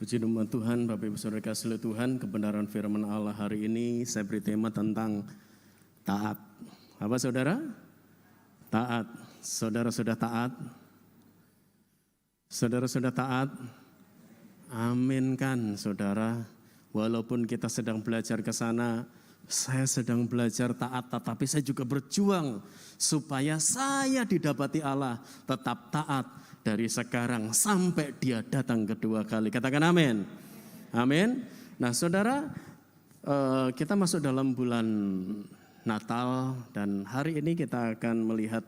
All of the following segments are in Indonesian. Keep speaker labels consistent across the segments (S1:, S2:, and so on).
S1: Puji nama Tuhan, Bapak Ibu Saudara kasih Tuhan, kebenaran firman Allah hari ini saya beri tema tentang taat. Apa saudara? Taat. Saudara sudah taat? Saudara sudah taat? Amin kan saudara? Walaupun kita sedang belajar ke sana, saya sedang belajar taat, tetapi saya juga berjuang supaya saya didapati Allah tetap taat dari sekarang sampai dia datang kedua kali. Katakan amin. Amin. Nah saudara, kita masuk dalam bulan Natal dan hari ini kita akan melihat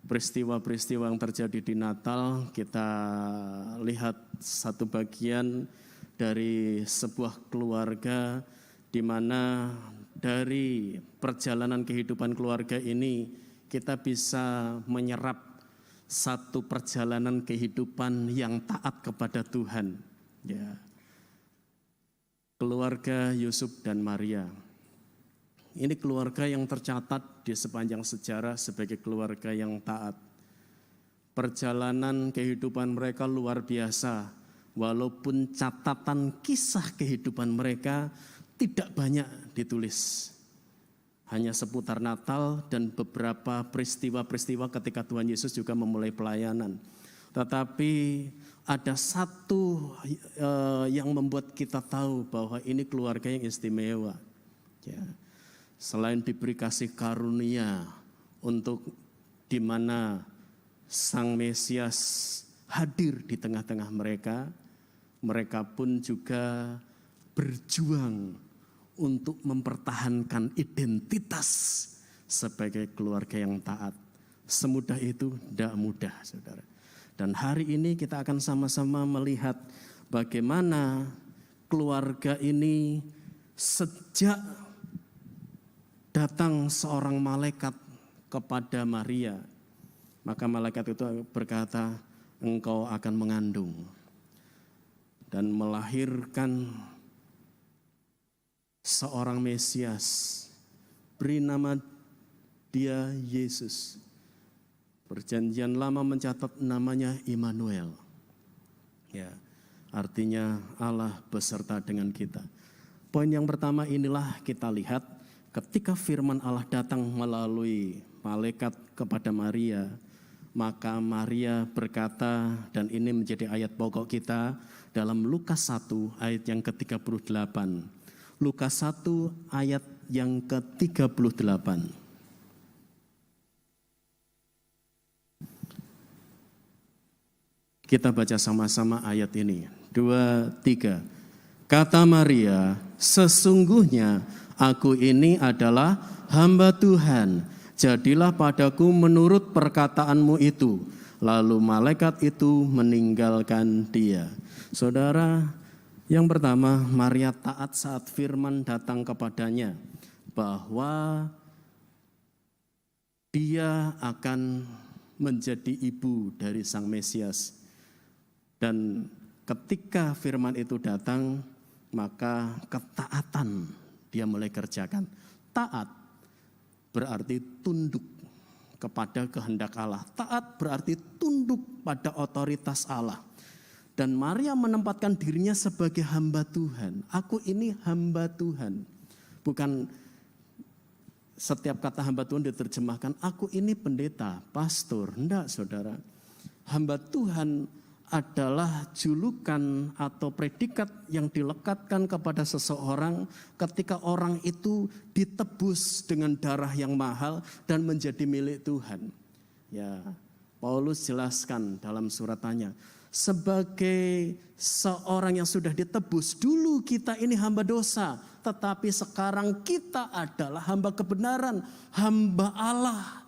S1: peristiwa-peristiwa yang terjadi di Natal. Kita lihat satu bagian dari sebuah keluarga di mana dari perjalanan kehidupan keluarga ini kita bisa menyerap satu perjalanan kehidupan yang taat kepada Tuhan. Ya. Keluarga Yusuf dan Maria. Ini keluarga yang tercatat di sepanjang sejarah sebagai keluarga yang taat. Perjalanan kehidupan mereka luar biasa. Walaupun catatan kisah kehidupan mereka tidak banyak ditulis. Hanya seputar Natal dan beberapa peristiwa-peristiwa ketika Tuhan Yesus juga memulai pelayanan. Tetapi ada satu yang membuat kita tahu bahwa ini keluarga yang istimewa. Ya. Selain diberi kasih karunia untuk di mana Sang Mesias hadir di tengah-tengah mereka, mereka pun juga berjuang untuk mempertahankan identitas sebagai keluarga yang taat. Semudah itu tidak mudah, saudara. Dan hari ini kita akan sama-sama melihat bagaimana keluarga ini sejak datang seorang malaikat kepada Maria. Maka malaikat itu berkata, engkau akan mengandung dan melahirkan seorang Mesias, beri nama dia Yesus. Perjanjian Lama mencatat namanya Immanuel. Ya, artinya Allah beserta dengan kita. Poin yang pertama inilah kita lihat ketika firman Allah datang melalui malaikat kepada Maria, maka Maria berkata, dan ini menjadi ayat pokok kita dalam Lukas 1 ayat yang ke-38. Lukas 1 ayat yang ke-38. Kita baca sama-sama ayat ini. 2, 3. Kata Maria, sesungguhnya aku ini adalah hamba Tuhan. Jadilah padaku menurut perkataanmu itu. Lalu malaikat itu meninggalkan dia. Saudara, yang pertama, Maria taat saat firman datang kepadanya bahwa dia akan menjadi ibu dari Sang Mesias. Dan ketika firman itu datang, maka ketaatan dia mulai kerjakan. Taat berarti tunduk kepada kehendak Allah. Taat berarti tunduk pada otoritas Allah. Dan Maria menempatkan dirinya sebagai hamba Tuhan. Aku ini hamba Tuhan. Bukan setiap kata hamba Tuhan diterjemahkan, aku ini pendeta, pastor. Enggak, saudara. Hamba Tuhan adalah julukan atau predikat yang dilekatkan kepada seseorang ketika orang itu ditebus dengan darah yang mahal dan menjadi milik Tuhan. Ya, Paulus jelaskan dalam suratannya. Sebagai seorang yang sudah ditebus, dulu kita ini hamba dosa, tetapi sekarang kita adalah hamba kebenaran, hamba Allah.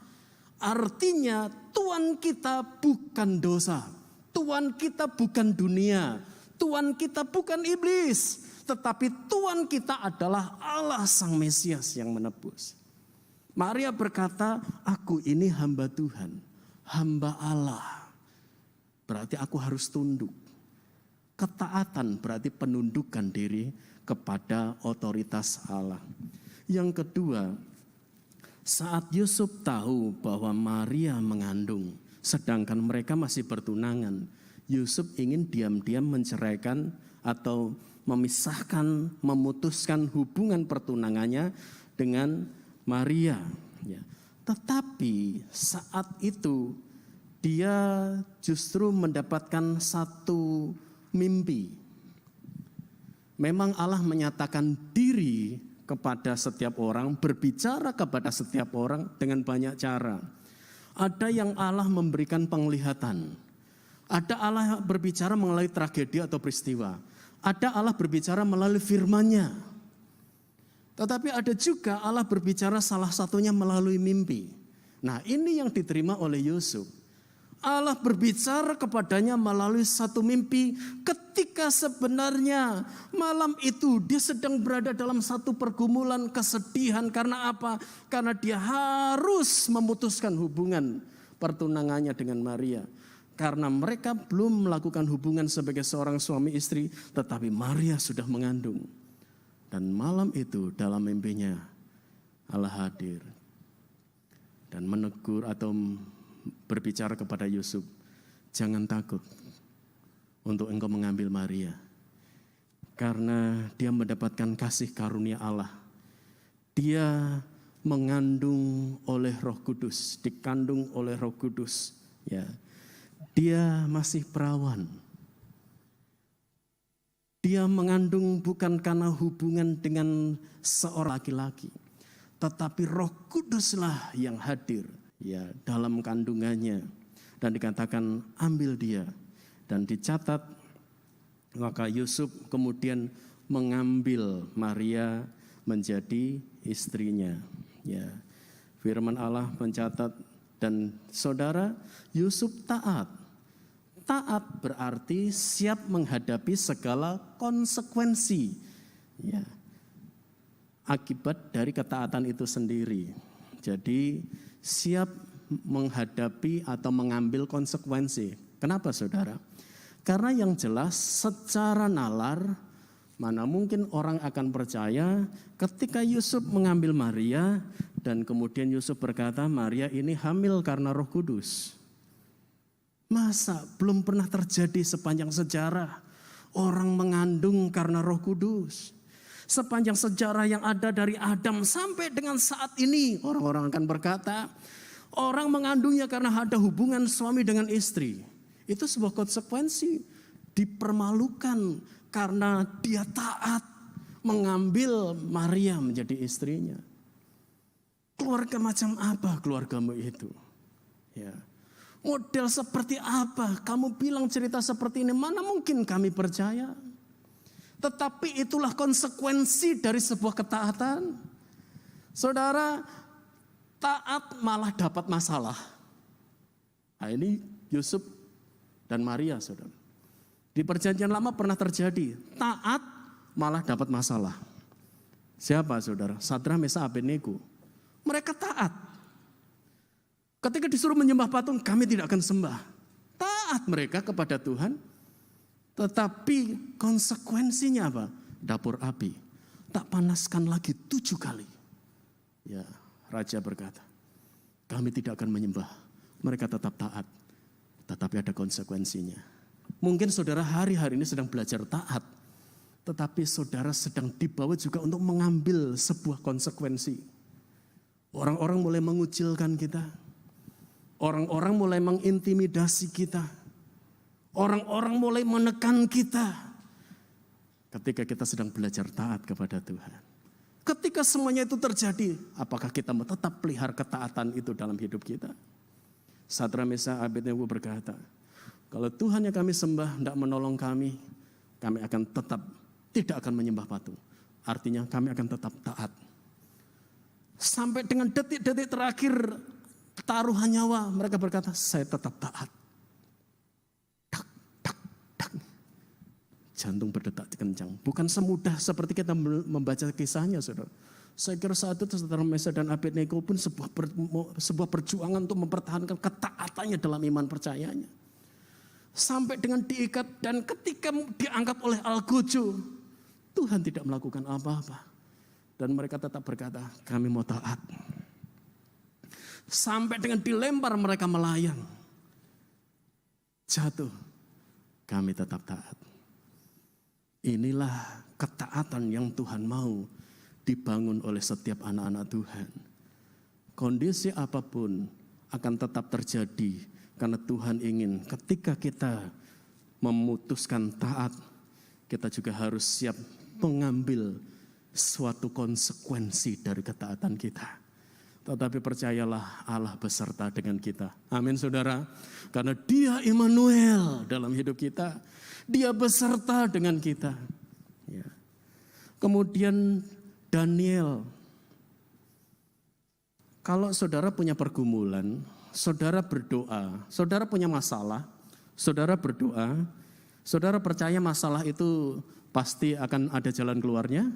S1: Artinya Tuhan kita bukan dosa, Tuhan kita bukan dunia, Tuhan kita bukan iblis, tetapi Tuhan kita adalah Allah Sang Mesias yang menebus. Maria berkata, aku ini hamba Tuhan, hamba Allah. Berarti aku harus tunduk. Ketaatan berarti penundukan diri kepada otoritas Allah. Yang kedua, saat Yusuf tahu bahwa Maria mengandung, sedangkan mereka masih bertunangan, Yusuf ingin diam-diam menceraikan atau memutuskan hubungan pertunangannya dengan Maria. Ya. Tetapi saat itu dia justru mendapatkan satu mimpi. Memang Allah menyatakan diri kepada setiap orang, berbicara kepada setiap orang dengan banyak cara. Ada yang Allah memberikan penglihatan. Ada Allah berbicara melalui tragedi atau peristiwa. Ada Allah berbicara melalui firman-Nya. Tetapi ada juga Allah berbicara salah satunya melalui mimpi. Nah, ini yang diterima oleh Yusuf. Allah berbicara kepadanya melalui satu mimpi ketika sebenarnya malam itu dia sedang berada dalam satu pergumulan kesedihan. Karena apa? Karena dia harus memutuskan hubungan pertunangannya dengan Maria. Karena mereka belum melakukan hubungan sebagai seorang suami istri, tetapi Maria sudah mengandung. Dan malam itu dalam mimpinya Allah hadir dan menegur atau berbicara kepada Yusuf, jangan takut untuk engkau mengambil Maria. Karena dia mendapatkan kasih karunia Allah. Dia mengandung oleh Roh Kudus, dikandung oleh Roh Kudus. Ya, dia masih perawan. Dia mengandung bukan karena hubungan dengan seorang laki-laki, tetapi Roh Kuduslah yang hadir ya dalam kandungannya, dan dikatakan ambil dia, dan dicatat maka Yusuf kemudian mengambil Maria menjadi istrinya. Ya, firman Allah mencatat, dan saudara, Yusuf taat. Taat berarti siap menghadapi segala konsekuensi. Ya, akibat dari ketaatan itu sendiri. Jadi siap menghadapi atau mengambil konsekuensi. Kenapa saudara? Karena yang jelas secara nalar, mana mungkin orang akan percaya ketika Yusuf mengambil Maria dan kemudian Yusuf berkata Maria ini hamil karena Roh Kudus. Masa belum pernah terjadi sepanjang sejarah orang mengandung karena Roh Kudus. Sepanjang sejarah yang ada dari Adam sampai dengan saat ini, orang-orang akan berkata, orang mengandungnya karena ada hubungan suami dengan istri. Itu sebuah konsekuensi, dipermalukan karena dia taat mengambil Maria menjadi istrinya. Keluarga macam apa keluargamu itu? Ya. Model seperti apa? Kamu bilang cerita seperti ini, mana mungkin kami percaya? Tetapi itulah konsekuensi dari sebuah ketaatan. Saudara, taat malah dapat masalah. Nah, ini Yusuf dan Maria, saudara. Di perjanjian lama pernah terjadi, taat malah dapat masalah. Siapa saudara? Sadrak, Mesak, Abednego. Mereka taat. Ketika disuruh menyembah patung, kami tidak akan sembah. Taat mereka kepada Tuhan. Tetapi konsekuensinya apa? Dapur api. Tak panaskan lagi 7 kali. Ya, raja berkata, kami tidak akan menyembah. Mereka tetap taat. Tetapi ada konsekuensinya. Mungkin saudara hari-hari ini sedang belajar taat. Tetapi saudara sedang dibawa juga untuk mengambil sebuah konsekuensi. Orang-orang mulai mengucilkan kita. Orang-orang mulai mengintimidasi kita. Orang-orang mulai menekan kita ketika kita sedang belajar taat kepada Tuhan. Ketika semuanya itu terjadi, apakah kita mau tetap pelihara ketaatan itu dalam hidup kita? Sadrak, Mesak, Abednego berkata, kalau Tuhan yang kami sembah tidak menolong kami akan tetap tidak akan menyembah patung. Artinya kami akan tetap taat. Sampai dengan detik-detik terakhir taruhan nyawa, mereka berkata, saya tetap taat. Jantung berdetak kencang. Bukan semudah seperti kita membaca kisahnya, saudara. Saya kira saat itu saudara Mesak dan Abednego pun sebuah perjuangan untuk mempertahankan ketaatannya dalam iman percayanya. Sampai dengan diikat dan ketika diangkat oleh Algojo, Tuhan tidak melakukan apa-apa. Dan mereka tetap berkata, kami mau taat. Sampai dengan dilempar mereka melayang. Jatuh. kami tetap taat. Inilah ketaatan yang Tuhan mau dibangun oleh setiap anak-anak Tuhan. Kondisi apapun akan tetap terjadi karena Tuhan ingin ketika kita memutuskan taat, kita juga harus siap mengambil suatu konsekuensi dari ketaatan kita. Tetapi percayalah Allah beserta dengan kita. Amin saudara. Karena Dia Immanuel dalam hidup kita. Dia beserta dengan kita. Ya. Kemudian Daniel. Kalau saudara punya pergumulan, saudara berdoa, saudara punya masalah, saudara berdoa, saudara percaya masalah itu pasti akan ada jalan keluarnya.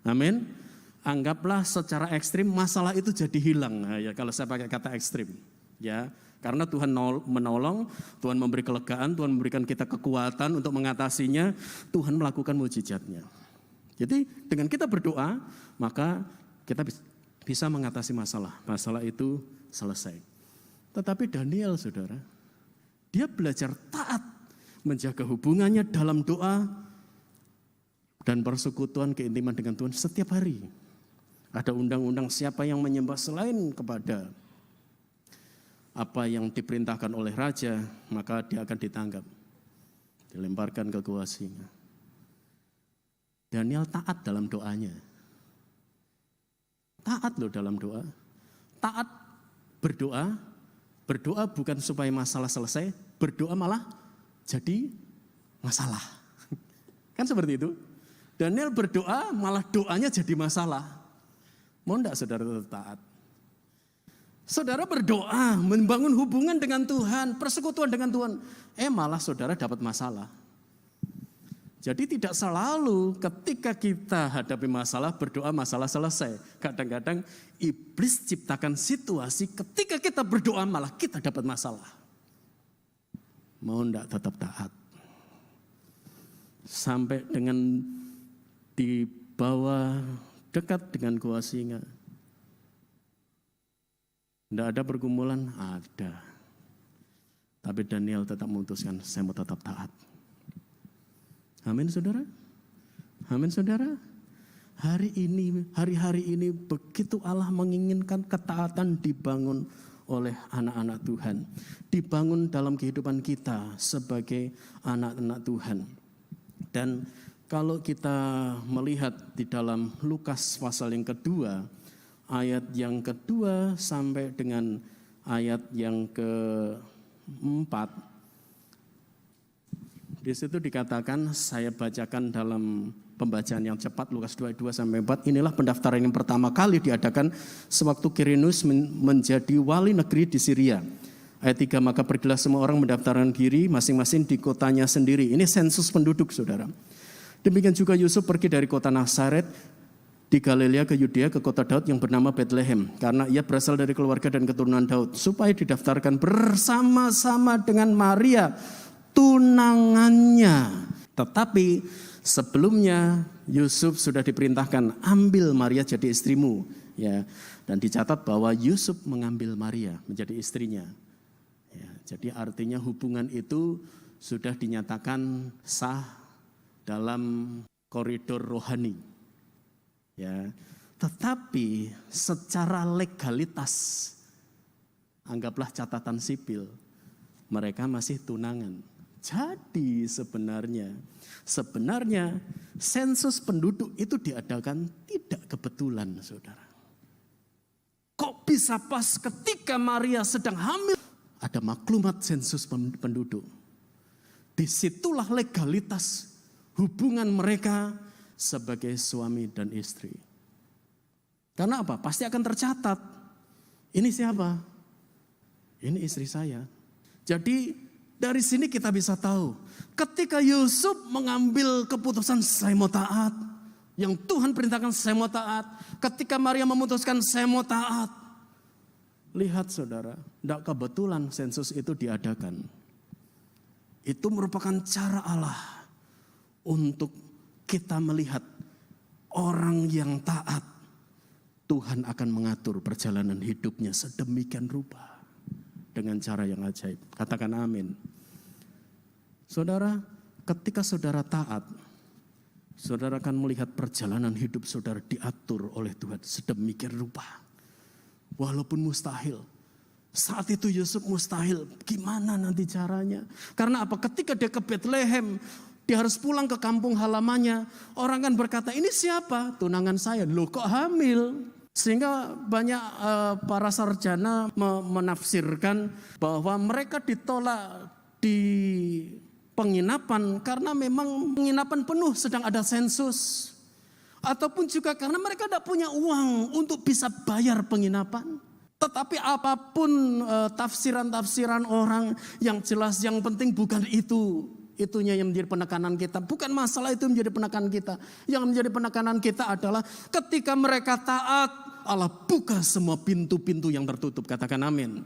S1: Amin. Anggaplah secara ekstrim masalah itu jadi hilang. Nah, ya kalau saya pakai kata ekstrim, ya karena Tuhan menolong, Tuhan memberi kelegaan, Tuhan memberikan kita kekuatan untuk mengatasinya, Tuhan melakukan mujizatnya. Jadi dengan kita berdoa, maka kita bisa mengatasi masalah. Masalah itu selesai. Tetapi Daniel, saudara, dia belajar taat, menjaga hubungannya dalam doa dan persekutuan keintiman dengan Tuhan setiap hari. Ada undang-undang siapa yang menyembah selain kepada apa yang diperintahkan oleh raja, maka dia akan ditangkap, dilemparkan ke gua singa. Daniel taat dalam doanya. Taat loh dalam doa. Taat berdoa. Berdoa bukan supaya masalah selesai, berdoa malah jadi masalah. Kan seperti itu. Daniel berdoa malah doanya jadi masalah. Mau enggak saudara tetap taat? Saudara berdoa, membangun hubungan dengan Tuhan, persekutuan dengan Tuhan. Malah saudara dapat masalah. Jadi tidak selalu ketika kita hadapi masalah, berdoa masalah selesai. Kadang-kadang iblis ciptakan situasi ketika kita berdoa malah kita dapat masalah. Mau enggak tetap taat? Sampai dengan dibawa dekat dengan gua singa. Tidak ada pergumulan? Ada. Tapi Daniel tetap memutuskan, saya mau tetap taat. Amin saudara? Amin saudara? Hari-hari ini begitu Allah menginginkan ketaatan dibangun oleh anak-anak Tuhan. Dibangun dalam kehidupan kita sebagai anak-anak Tuhan. Dan kalau kita melihat di dalam Lukas pasal yang kedua, ayat yang kedua sampai dengan ayat yang keempat, di situ dikatakan, saya bacakan dalam pembacaan yang cepat, Lukas 22 sampai 4, inilah pendaftaran yang pertama kali diadakan sewaktu Quirinus menjadi wali negeri di Syria. Ayat 3, maka pergilah semua orang mendaftarkan diri masing-masing di kotanya sendiri. Ini sensus penduduk saudara. Demikian juga Yusuf pergi dari kota Nazaret di Galilea ke Yudea ke kota Daud yang bernama Bethlehem. Karena ia berasal dari keluarga dan keturunan Daud. Supaya didaftarkan bersama-sama dengan Maria tunangannya. Tetapi sebelumnya Yusuf sudah diperintahkan ambil Maria jadi istrimu. Ya, dan dicatat bahwa Yusuf mengambil Maria menjadi istrinya. Ya, jadi artinya hubungan itu sudah dinyatakan sah dalam koridor rohani. Ya, tetapi secara legalitas, anggaplah catatan sipil, mereka masih tunangan. Jadi sebenarnya sensus penduduk itu diadakan tidak kebetulan, saudara. Kok bisa pas ketika Maria sedang hamil? Ada maklumat sensus penduduk. Disitulah legalitas hubungan mereka sebagai suami dan istri. Karena apa? Pasti akan tercatat. Ini siapa? Ini istri saya. Jadi dari sini kita bisa tahu. Ketika Yusuf mengambil keputusan saya mau taat. Yang Tuhan perintahkan saya mau taat. Ketika Maria memutuskan saya mau taat. Lihat saudara, tidak kebetulan sensus itu diadakan. Itu merupakan cara Allah untuk kita melihat orang yang taat, Tuhan akan mengatur perjalanan hidupnya sedemikian rupa dengan cara yang ajaib. Katakan amin. Saudara, ketika saudara taat, saudara akan melihat perjalanan hidup saudara diatur oleh Tuhan sedemikian rupa. Walaupun mustahil. Saat itu Yusuf mustahil, gimana nanti caranya? Karena apa? Ketika dia ke Bethlehem, dia harus pulang ke kampung halamannya. Orang kan berkata, ini siapa? Tunangan saya. Loh kok hamil? Sehingga banyak para sarjana menafsirkan bahwa mereka ditolak di penginapan karena memang penginapan penuh sedang ada sensus. Ataupun juga karena mereka tidak punya uang untuk bisa bayar penginapan. Tetapi apapun tafsiran-tafsiran orang, yang jelas yang penting bukan itu. Itunya yang menjadi penekanan kita. Bukan masalah itu menjadi penekanan kita. Yang menjadi penekanan kita adalah ketika mereka taat, Allah buka semua pintu-pintu yang tertutup. Katakan amin.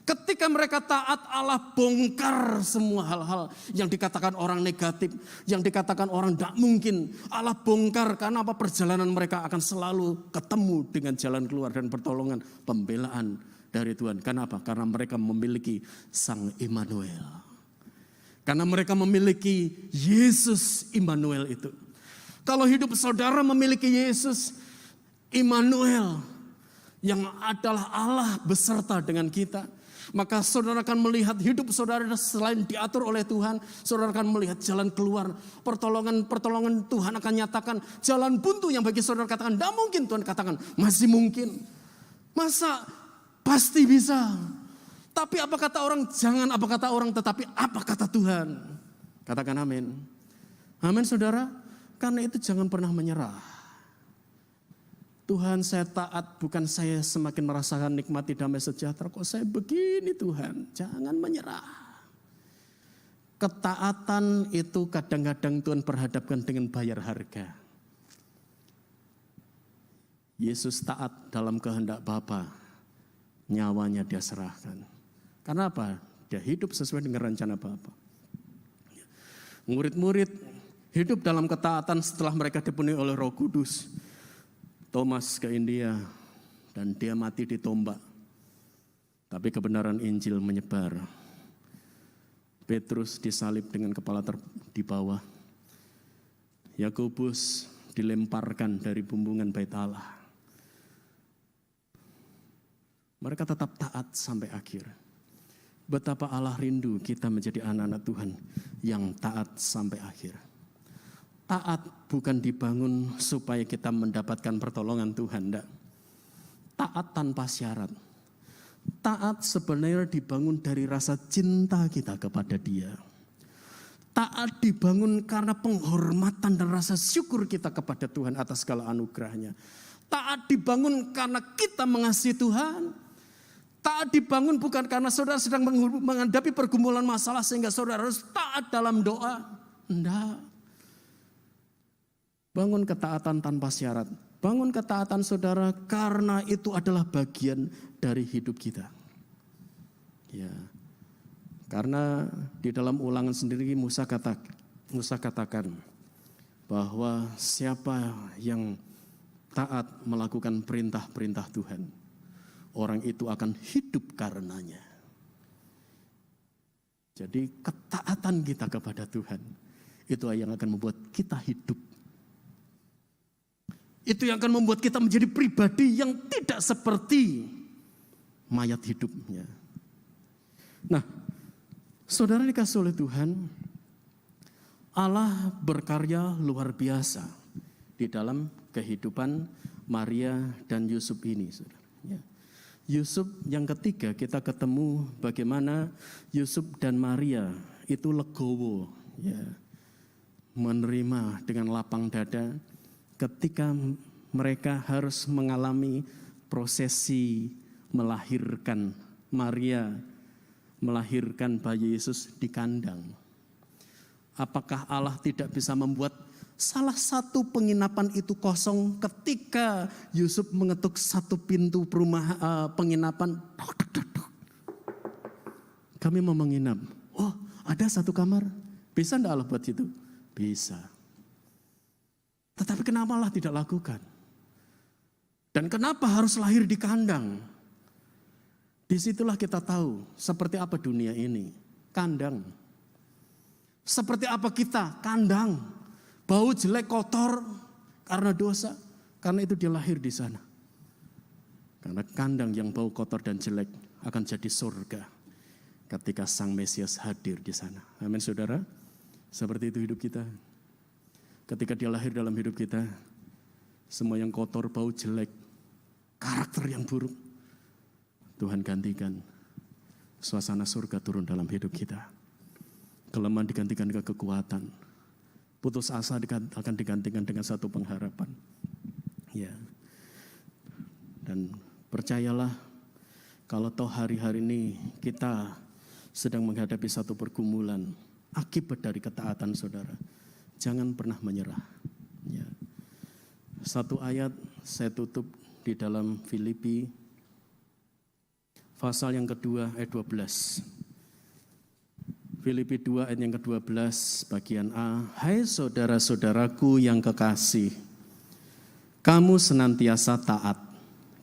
S1: Ketika mereka taat, Allah bongkar semua hal-hal yang dikatakan orang negatif, yang dikatakan orang tidak mungkin. Allah bongkar karena apa? Perjalanan mereka akan selalu ketemu dengan jalan keluar dan pertolongan, pembelaan dari Tuhan. Kenapa? Karena mereka memiliki Sang Immanuel. Karena mereka memiliki Yesus Immanuel itu. Kalau hidup saudara memiliki Yesus Immanuel yang adalah Allah beserta dengan kita, maka saudara akan melihat hidup saudara selain diatur oleh Tuhan, saudara akan melihat jalan keluar. Pertolongan Tuhan akan nyatakan jalan buntu yang bagi saudara katakan tidak mungkin, Tuhan katakan masih mungkin. Masa pasti bisa. Tapi apa kata orang? Jangan apa kata orang, tetapi apa kata Tuhan. Katakan amin. Amin saudara. Karena itu jangan pernah menyerah. Tuhan, saya taat, bukan saya semakin merasakan nikmati damai sejahtera. Kok saya begini Tuhan? Jangan menyerah. Ketaatan itu kadang-kadang Tuhan perhadapkan dengan bayar harga. Yesus taat dalam kehendak Bapa, nyawanya dia serahkan. Karena apa? Dia hidup sesuai dengan rencana Bapa. Murid-murid hidup dalam ketaatan setelah mereka dipenuhi oleh Roh Kudus. Thomas ke India dan dia mati ditombak. Tapi kebenaran Injil menyebar. Petrus disalib dengan kepala di bawah. Yakobus dilemparkan dari bumbungan bait Allah. Mereka tetap taat sampai akhir. Betapa Allah rindu kita menjadi anak-anak Tuhan yang taat sampai akhir. Taat bukan dibangun supaya kita mendapatkan pertolongan Tuhan, enggak. Taat tanpa syarat. Taat sebenarnya dibangun dari rasa cinta kita kepada Dia. Taat dibangun karena penghormatan dan rasa syukur kita kepada Tuhan atas segala anugerahnya. Taat dibangun karena kita mengasihi Tuhan. Taat dibangun bukan karena saudara sedang menghadapi pergumulan masalah sehingga saudara harus taat dalam doa. Enggak. Bangun ketaatan tanpa syarat. Bangun ketaatan saudara karena itu adalah bagian dari hidup kita. Ya. Karena di dalam Ulangan sendiri Musa katakan bahwa siapa yang taat melakukan perintah-perintah Tuhan, orang itu akan hidup karenanya. Jadi ketaatan kita kepada Tuhan itu yang akan membuat kita hidup. Itu yang akan membuat kita menjadi pribadi yang tidak seperti mayat hidupnya. Nah, saudara dikasih oleh Tuhan, Allah berkarya luar biasa di dalam kehidupan Maria dan Yusuf ini. Ya. Yusuf yang ketiga kita ketemu bagaimana Yusuf dan Maria itu legowo, ya, menerima dengan lapang dada ketika mereka harus mengalami prosesi melahirkan. Maria melahirkan bayi Yesus di kandang. Apakah Allah tidak bisa membuat salah satu penginapan itu kosong ketika Yusuf mengetuk satu pintu penginapan? Kami mau menginap. Oh, ada satu kamar. Bisa enggak Allah buat itu? Bisa. Tetapi kenapa Allah tidak lakukan? Dan kenapa harus lahir di kandang? Disitulah kita tahu seperti apa dunia ini. Kandang. Seperti apa kita? Kandang, bau jelek, kotor karena dosa. Karena itu dia lahir di sana. Karena kandang yang bau kotor dan jelek akan jadi surga ketika Sang Mesias hadir di sana. Amin saudara. Seperti itu hidup kita. Ketika dia lahir dalam hidup kita, semua yang kotor, bau jelek, karakter yang buruk, Tuhan gantikan. Suasana surga turun dalam hidup kita. Kelemahan digantikan ke kekuatan. Putus asa akan digantikan dengan satu pengharapan. Ya. Dan percayalah, kalau toh hari-hari ini kita sedang menghadapi satu pergumulan akibat dari ketaatan saudara, jangan pernah menyerah. Ya. Satu ayat saya tutup di dalam Filipi pasal yang kedua ayat 12. Filipi 2 ayat yang ke-12 bagian A. Hai saudara-saudaraku yang kekasih, kamu senantiasa taat.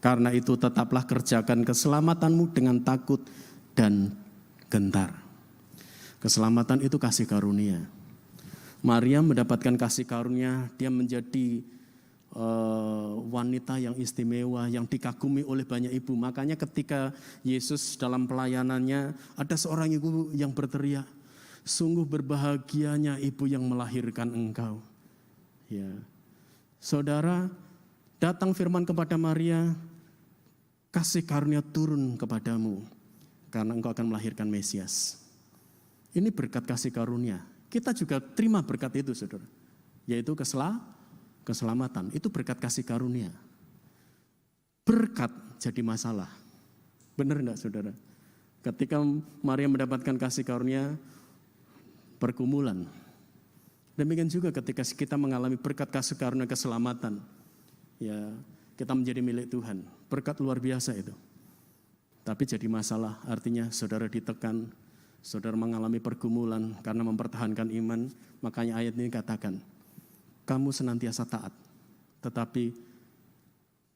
S1: Karena itu tetaplah kerjakan keselamatanmu dengan takut dan gentar. Keselamatan itu kasih karunia. Maria mendapatkan kasih karunia, dia menjadi wanita yang istimewa, yang dikagumi oleh banyak ibu. Makanya ketika Yesus dalam pelayanannya, ada seorang ibu yang berteriak, sungguh berbahagianya ibu yang melahirkan engkau. Ya, saudara, datang firman kepada Maria, kasih karunia turun kepadamu, karena engkau akan melahirkan Mesias. Ini berkat kasih karunia. Kita juga terima berkat itu, saudara, yaitu keselamatan, itu berkat kasih karunia. Berkat jadi masalah. Benar enggak saudara? Ketika Maria mendapatkan kasih karunia, pergumulan. Demikian juga ketika kita mengalami berkat kasih karunia keselamatan. Ya, kita menjadi milik Tuhan. Berkat luar biasa itu. Tapi jadi masalah, artinya saudara ditekan, saudara mengalami pergumulan karena mempertahankan iman. Makanya ayat ini katakan, kamu senantiasa taat, tetapi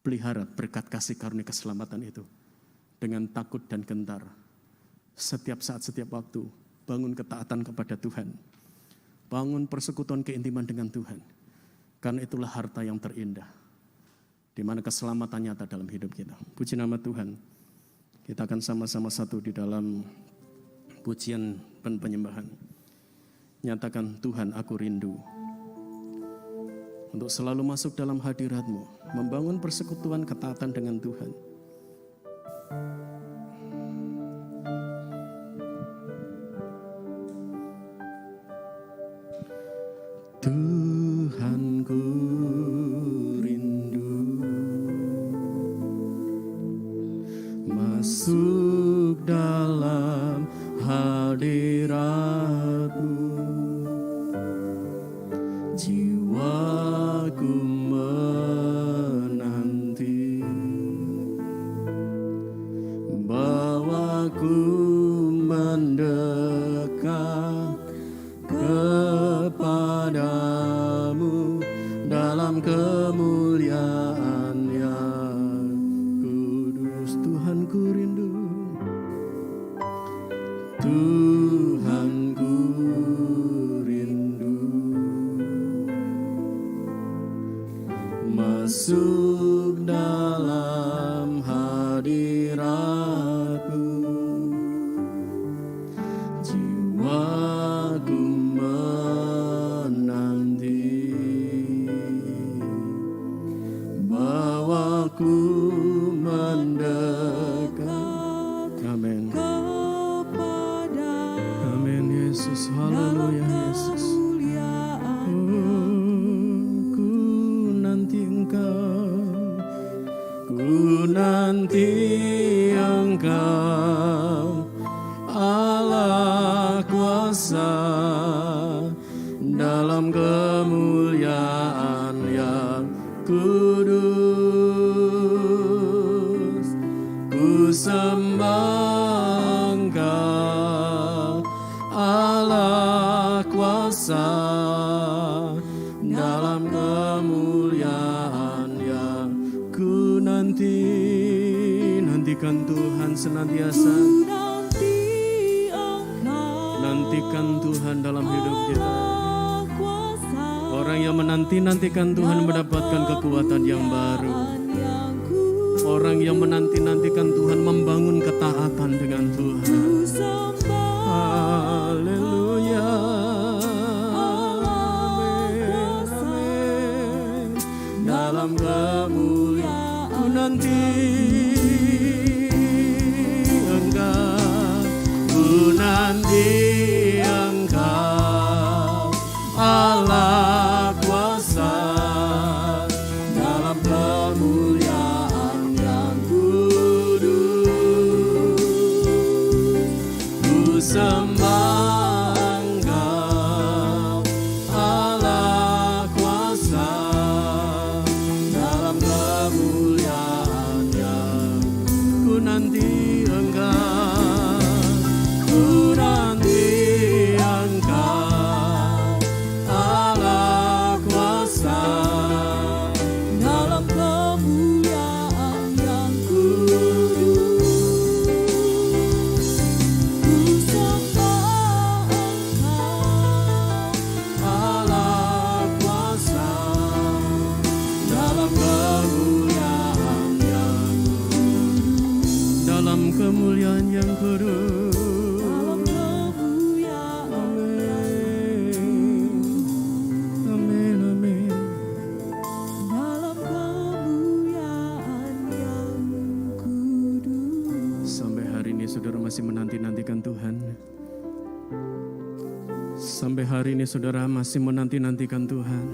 S1: pelihara berkat kasih karunia keselamatan itu dengan takut dan gentar. Setiap saat, setiap waktu, bangun ketaatan kepada Tuhan. Bangun persekutuan keintiman dengan Tuhan. Karena itulah harta yang terindah, di mana keselamatan nyata dalam hidup kita. Puji nama Tuhan. Kita akan sama-sama satu di dalam pujian dan penyembahan. Nyatakan, Tuhan aku rindu untuk selalu masuk dalam hadirat-Mu, membangun persekutuan ketaatan dengan Tuhan. Tuhanku rindu masuk dalam hadirat-Mu. Jiwaku menanti, bawaku mendekat kepadamu dalam kemuliaan yang kudus. Tuhanku rindu, Tuhanku masuk dalam hadirat-Mu. Jiwaku menanti, bawaku mendekat. Amin. Amin Yesus, haleluya Yesus. Ku nanti Engkau, Allah kuasa, dalam kemuliaan yang kudus. Ku sembah Engkau, Allah kuasa, dalam kemuliaan yang ku nantikan Tuhan senantiasa. Nanti memulihkan Tuhan dalam hidup kita. Orang yang menanti-nantikan Tuhan mendapatkan kekuatan yang baru. Orang yang menanti-nantikan Tuhan membangun ketaatan dengan Tuhan. Haleluya. Amin. Dalam kemuliaan ku nanti Engkau, ku nanti Engkau, Allah kuasa dalam kemuliaan yang kudus. Ku sembah Engkau, Allah kuasa dalam kemuliaan yang ku nanti Engkau, ku nanti Engkau, Allah kuasa dalam kemuliaan yang kudus. Ku sembah Engkau, Allah kuasa dalam kemuliaan yang kudus. Dalam kemuliaan yang kudus. Amin, amin.
S2: Dalam kemuliaan yang kudus.
S1: Sampai hari ini saudara masih menanti-nantikan Tuhan. Sampai hari ini saudara masih menanti-nantikan Tuhan.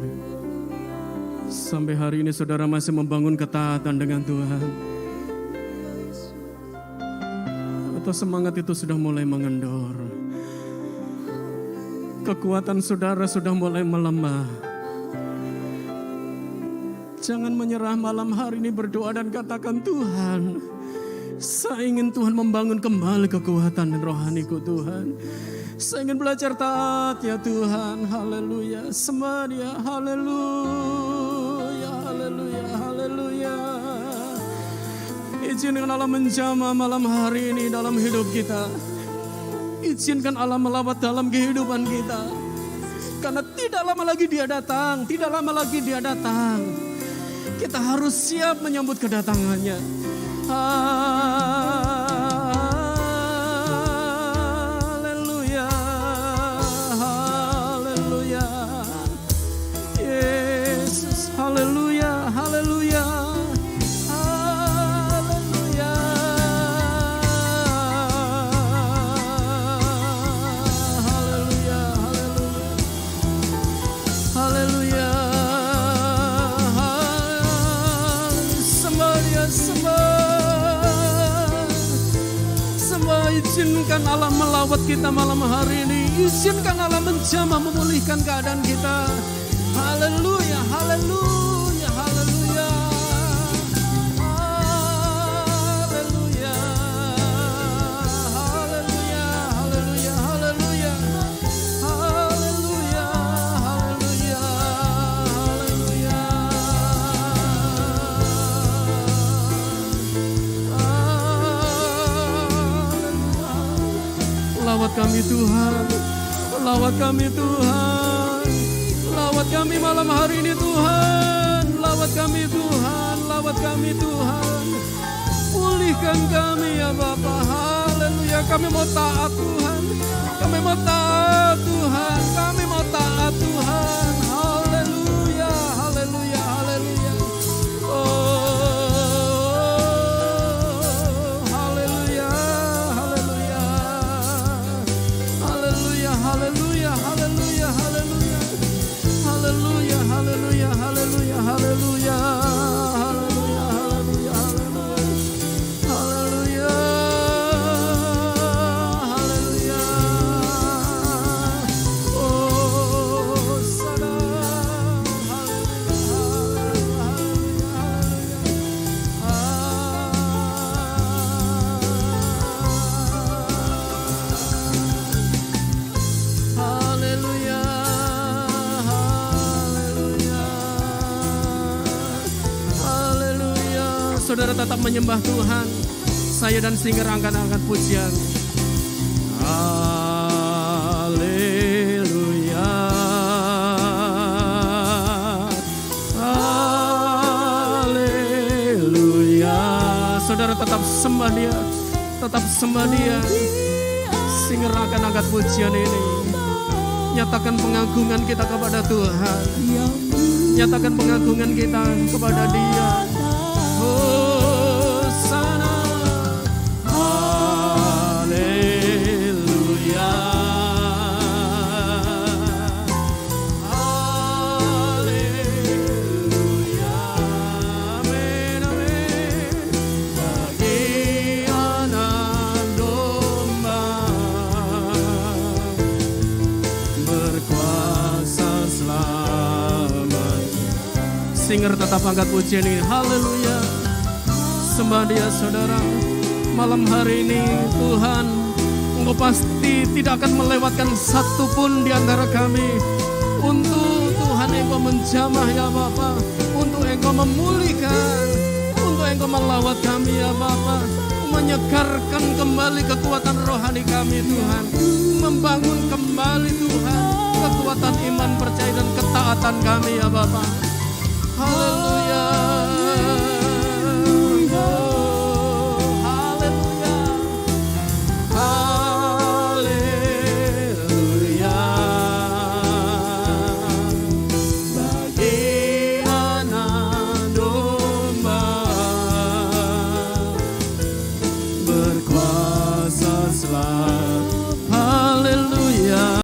S1: Sampai hari ini saudara masih membangun ketaatan dengan Tuhan. Atau semangat itu sudah mulai mengendor. Kekuatan saudara sudah mulai melemah. Jangan menyerah malam hari ini, berdoa dan katakan, Tuhan, saya ingin Tuhan membangun kembali kekuatan rohaniku Tuhan. Saya ingin belajar taat ya Tuhan. Haleluya. Sembah Dia. Haleluya. Haleluya. Haleluya. Izinkan Allah menjamah malam hari ini dalam hidup kita. Izinkan Allah melawat dalam kehidupan kita. Karena tidak lama lagi Dia datang. Tidak lama lagi Dia datang. Kita harus siap menyambut kedatangannya. Haleluya. Haleluya. Yesus. Haleluya. Haleluya. Haleluya. Haleluya. Haleluya. Sembah Dia, sembah. Izinkan Allah melawat kita malam hari ini. Izinkan Allah menjamah, memulihkan keadaan kita. Haleluya, haleluya, haleluya. Haleluya. Haleluya, haleluya, haleluya. Haleluya, haleluya, haleluya. Lawat kami Tuhan, lawat kami Tuhan, lawat kami malam hari ini Tuhan, lawat kami Tuhan, lawat kami Tuhan, pulihkan kami ya Bapa. Haleluya, kami mau taat Tuhan, kami mau taat Tuhan, kami mau taat Tuhan. Haleluya, haleluya, haleluya. Haleluya, haleluya. Haleluya, haleluya, haleluya, haleluya. Haleluya, haleluya, haleluya, haleluya. Haleluya, haleluya, haleluya. Haleluya. Haleluya. Oh, salam. Haleluya, haleluya, haleluya. Haleluya. Saudara tetap menyembah Tuhan. Saya dan singer angkat-angkat pujian. Haleluya. Saudara tetap sembah Dia, tetap sembah Dia. Singerakan angkat pujian ini. Nyatakan pengagungan kita kepada Tuhan. Nyatakan pengagungan kita kepada Dia. Hosana, haleluya, haleluya, amin, amin. Bagi anak domba berkuasa selamanya. Singer tetap angkat pujian ini. Haleluya. Sembah Dia saudara. Malam hari ini Tuhan, Engkau pasti tidak akan melewatkan satu pun di antara kami. Untuk Tuhan Engkau menjamah ya Bapa, untuk Engkau memulihkan, untuk Engkau melawat kami ya Bapa, menyegarkan kembali kekuatan rohani kami Tuhan, membangun kembali Tuhan kekuatan iman, percaya dan ketaatan kami ya Bapa. Haleluya.